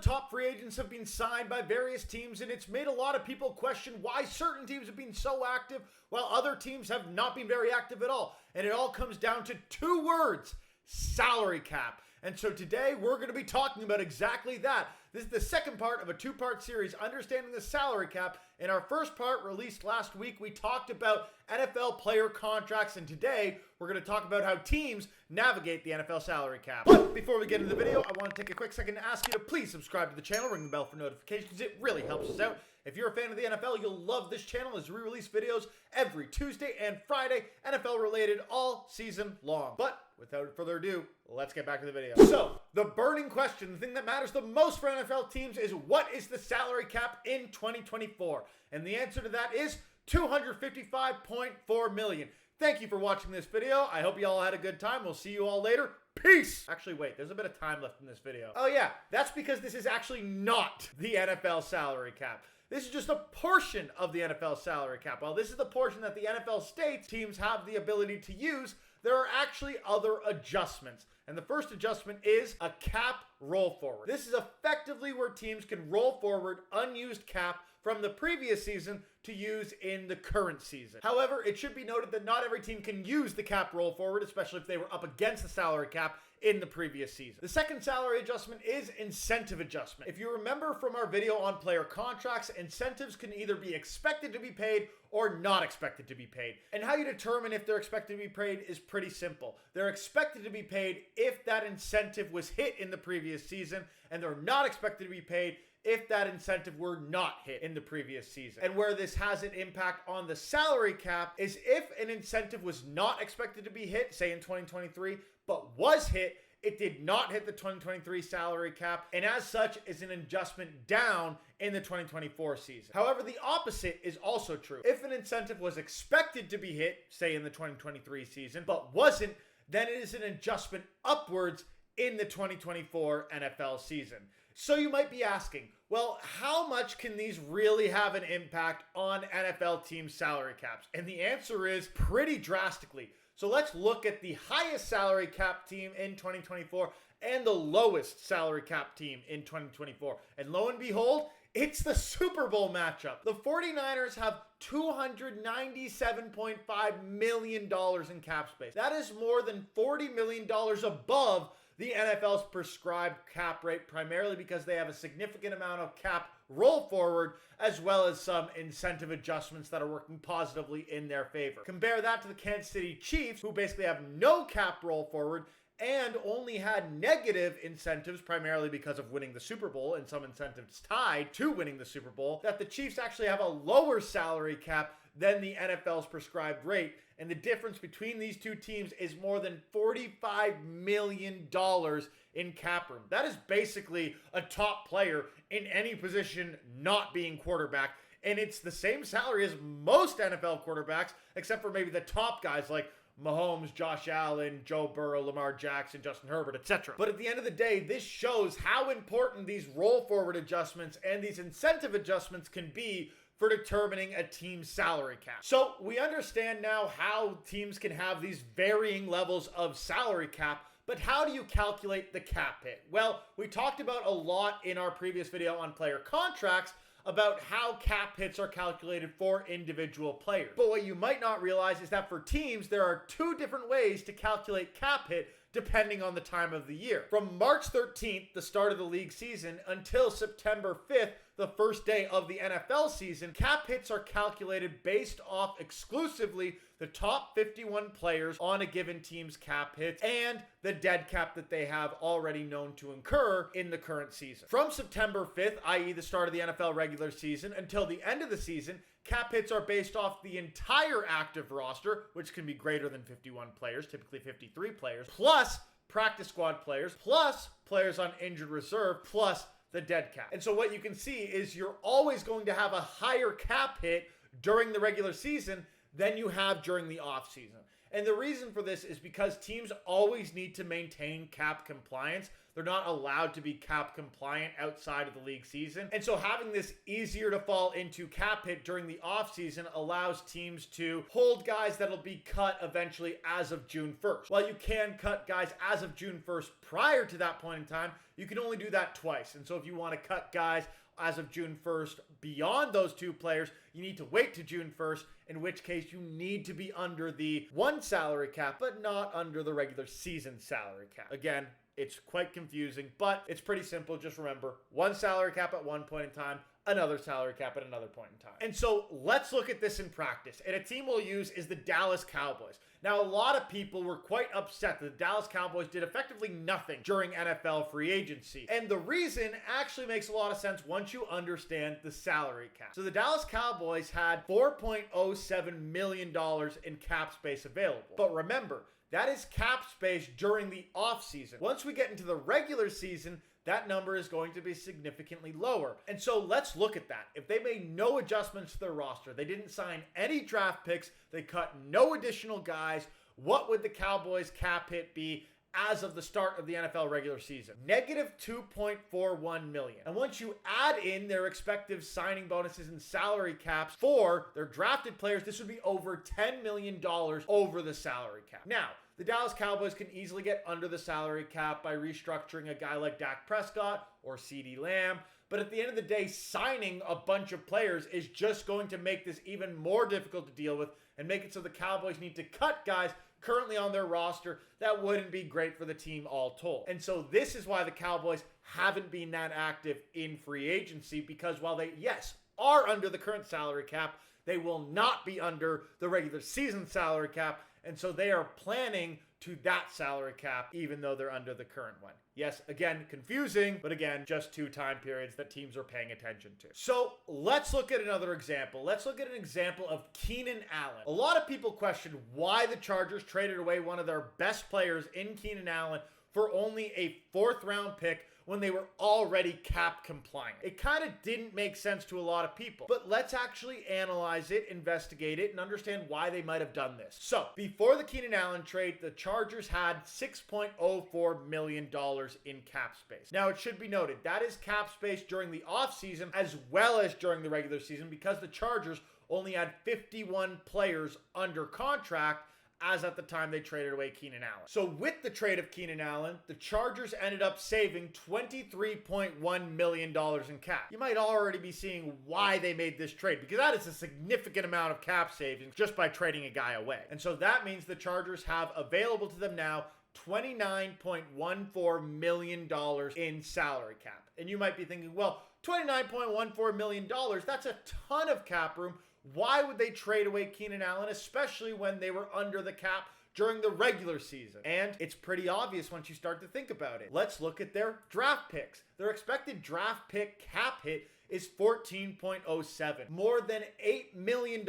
top free agents have been signed by various teams, and it's made a lot of people question why certain teams have been so active while other teams have not been very active at all. And it all comes down to two words: salary cap. And so today we're going to be talking about exactly that. This is the second part of a two-part series, Understanding the Salary Cap. In our first part, released last week, we talked about NFL player contracts, and today we're going to talk about how teams navigate the NFL salary cap. But before we get into the video, I want to take a quick second to ask you to please subscribe to the channel, ring the bell for notifications. It really helps us out. If you're a fan of the NFL, you'll love this channel as we release videos every Tuesday and Friday, NFL related all season long. But without further ado, let's get back to the video. So, the burning question, the thing that matters the most for NFL teams is, what is the salary cap in 2024? And the answer to that is $255.4 million. Thank you for watching this video. I hope you all had a good time. We'll see you all later. Peace! Actually, wait, there's a bit of time left in this video. Oh yeah, that's because this is actually not the NFL salary cap. This is just a portion of the NFL salary cap. While this is the portion that the NFL states teams have the ability to use, there are actually other adjustments. And the first adjustment is a cap roll forward. This is effectively where teams can roll forward unused cap from the previous season to use in the current season. However, it should be noted that not every team can use the cap roll forward, especially if they were up against the salary cap in the previous season. The second salary adjustment is incentive adjustment. If you remember from our video on player contracts, incentives can either be expected to be paid or not expected to be paid. And how you determine if they're expected to be paid is pretty simple. They're expected to be paid if that incentive was hit in the previous season, and they're not expected to be paid if that incentive were not hit in the previous season. And where this has an impact on the salary cap is if an incentive was not expected to be hit, say in 2023, but was hit, it did not hit the 2023 salary cap, and as such is an adjustment down in the 2024 season. However, the opposite is also true. If an incentive was expected to be hit, say in the 2023 season, but wasn't, then it is an adjustment upwards in the 2024 NFL season. So you might be asking, well, how much can these really have an impact on NFL team salary caps? And the answer is pretty drastically. So let's look at the highest salary cap team in 2024 and the lowest salary cap team in 2024. And lo and behold, it's the Super Bowl matchup. The 49ers have $297.5 million in cap space. That is more than $40 million above the NFL's prescribed cap rate, primarily because they have a significant amount of cap roll forward, as well as some incentive adjustments that are working positively in their favor. Compare that to the Kansas City Chiefs, who basically have no cap roll forward and only had negative incentives, primarily because of winning the Super Bowl and some incentives tied to winning the Super Bowl, that the Chiefs actually have a lower salary cap than the NFL's prescribed rate. And the difference between these two teams is more than $45 million in cap room. That is basically a top player in any position not being quarterback. And it's the same salary as most NFL quarterbacks, except for maybe the top guys like Mahomes, Josh Allen, Joe Burrow, Lamar Jackson, Justin Herbert, etc. But at the end of the day, this shows how important these roll forward adjustments and these incentive adjustments can be for determining a team's salary cap. So we understand now how teams can have these varying levels of salary cap, but how do you calculate the cap hit? Well, we talked about a lot in our previous video on player contracts about how cap hits are calculated for individual players. But what you might not realize is that for teams, there are two different ways to calculate cap hit depending on the time of the year. From March 13th, the start of the league season, until September 5th, the first day of the NFL season, cap hits are calculated based off exclusively the top 51 players on a given team's cap hits and the dead cap that they have already known to incur in the current season. From September 5th, i.e. the start of the NFL regular season, until the end of the season, cap hits are based off the entire active roster, which can be greater than 51 players, typically 53 players, plus practice squad players, plus players on injured reserve, plus the dead cap. And so what you can see is you're always going to have a higher cap hit during the regular season than you have during the offseason. And the reason for this is because teams always need to maintain cap compliance. They're not allowed to be cap compliant outside of the league season. And so having this easier to fall into cap hit during the offseason allows teams to hold guys that'll be cut eventually as of June 1st. While you can cut guys as of June 1st prior to that point in time, you can only do that twice. And so if you want to cut guys as of June 1st beyond those two players, you need to wait to June 1st, in which case you need to be under the one salary cap, but not under the regular season salary cap. Again, it's quite confusing, but it's pretty simple. Just remember, one salary cap at one point in time, another salary cap at another point in time. And so let's look at this in practice. And a team we'll use is the Dallas Cowboys. Now, a lot of people were quite upset that the Dallas Cowboys did effectively nothing during NFL free agency. And the reason actually makes a lot of sense once you understand the salary cap. So the Dallas Cowboys had $4.07 million in cap space available. But remember, that is cap space during the offseason. Once we get into the regular season, that number is going to be significantly lower. And so let's look at that. If they made no adjustments to their roster, they didn't sign any draft picks, they cut no additional guys, what would the Cowboys cap hit be as of the start of the NFL regular season? Negative $2.41 million. And once you add in their expected signing bonuses and salary caps for their drafted players, this would be over $10 million over the salary cap. Now, the Dallas Cowboys can easily get under the salary cap by restructuring a guy like Dak Prescott or CeeDee Lamb. But at the end of the day, signing a bunch of players is just going to make this even more difficult to deal with and make it so the Cowboys need to cut guys currently on their roster that wouldn't be great for the team all told. And so this is why the Cowboys haven't been that active in free agency, because while they, yes, are under the current salary cap, they will not be under the regular season salary cap. And so they are planning to that salary cap, even though they're under the current one. Yes, again, confusing, but again, just two time periods that teams are paying attention to. So let's look at another example. Let's look at an example of Keenan Allen. A lot of people question why the Chargers traded away one of their best players in Keenan Allen for only a 4th round pick when they were already cap compliant. It kind of didn't make sense to a lot of people, but let's actually analyze it, investigate it, and understand why they might have done this. So, before the Keenan Allen trade, the Chargers had $6.04 million in cap space. Now, it should be noted, that is cap space during the offseason as well as during the regular season, because the Chargers only had 51 players under contract as at the time they traded away Keenan Allen. So with the trade of Keenan Allen, the Chargers ended up saving $23.1 million in cap. You might already be seeing why they made this trade, because that is a significant amount of cap savings just by trading a guy away. And so that means the Chargers have available to them now $29.14 million in salary cap. And you might be thinking, well, $29.14 million, that's a ton of cap room. Why would they trade away Keenan Allen, especially when they were under the cap during the regular season? And it's pretty obvious once you start to think about it. Let's look at their draft picks. Their expected draft pick cap hit is 14.07, more than $8 million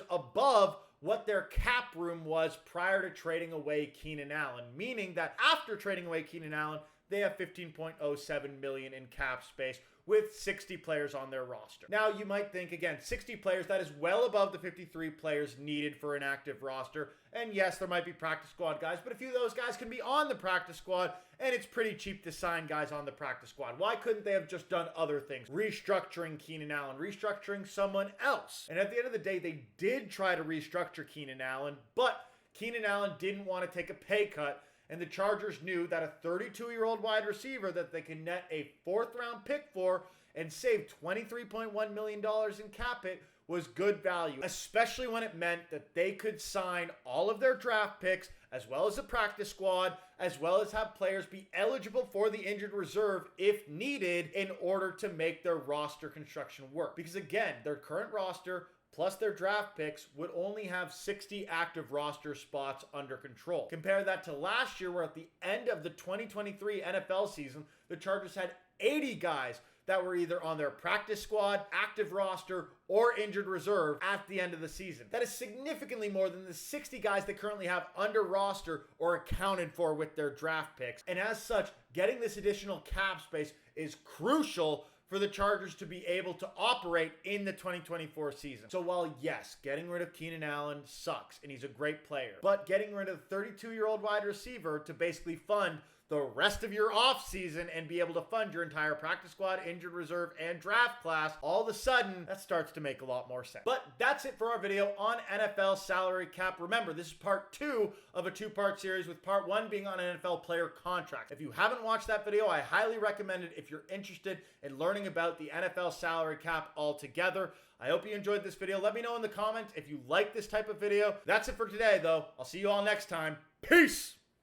above what their cap room was prior to trading away Keenan Allen, meaning that after trading away Keenan Allen, they have $15.07 million in cap space with 60 players on their roster. Now, you might think, again, 60 players, that is well above the 53 players needed for an active roster. And yes, there might be practice squad guys, but a few of those guys can be on the practice squad, and it's pretty cheap to sign guys on the practice squad. Why couldn't they have just done other things? Restructuring Keenan Allen, restructuring someone else. And at the end of the day, they did try to restructure Keenan Allen, but Keenan Allen didn't want to take a pay cut. And the Chargers knew that a 32-year-old wide receiver that they can net a 4th round pick for and save $23.1 million in cap hit was good value, especially when it meant that they could sign all of their draft picks as well as the practice squad, as well as have players be eligible for the injured reserve if needed in order to make their roster construction work. Because again, their current roster plus their draft picks would only have 60 active roster spots under control. Compare that to last year, where at the end of the 2023 NFL season, the Chargers had 80 guys that were either on their practice squad, active roster, or injured reserve at the end of the season. That is significantly more than the 60 guys they currently have under roster or accounted for with their draft picks. And as such, getting this additional cap space is crucial for the Chargers to be able to operate in the 2024 season. So while yes, getting rid of Keenan Allen sucks and he's a great player, but getting rid of the 32-year-old wide receiver to basically fund the rest of your off season and be able to fund your entire practice squad, injured reserve, and draft class, all of a sudden that starts to make a lot more sense. But that's it for our video on NFL salary cap. Remember, this is part 2 of a 2-part series, with part 1 being on NFL player contracts. If you haven't watched that video, I highly recommend it if you're interested in learning about the NFL salary cap altogether. I hope you enjoyed this video. Let me know in the comments if you like this type of video. That's it for today, though. I'll see you all next time. Peace!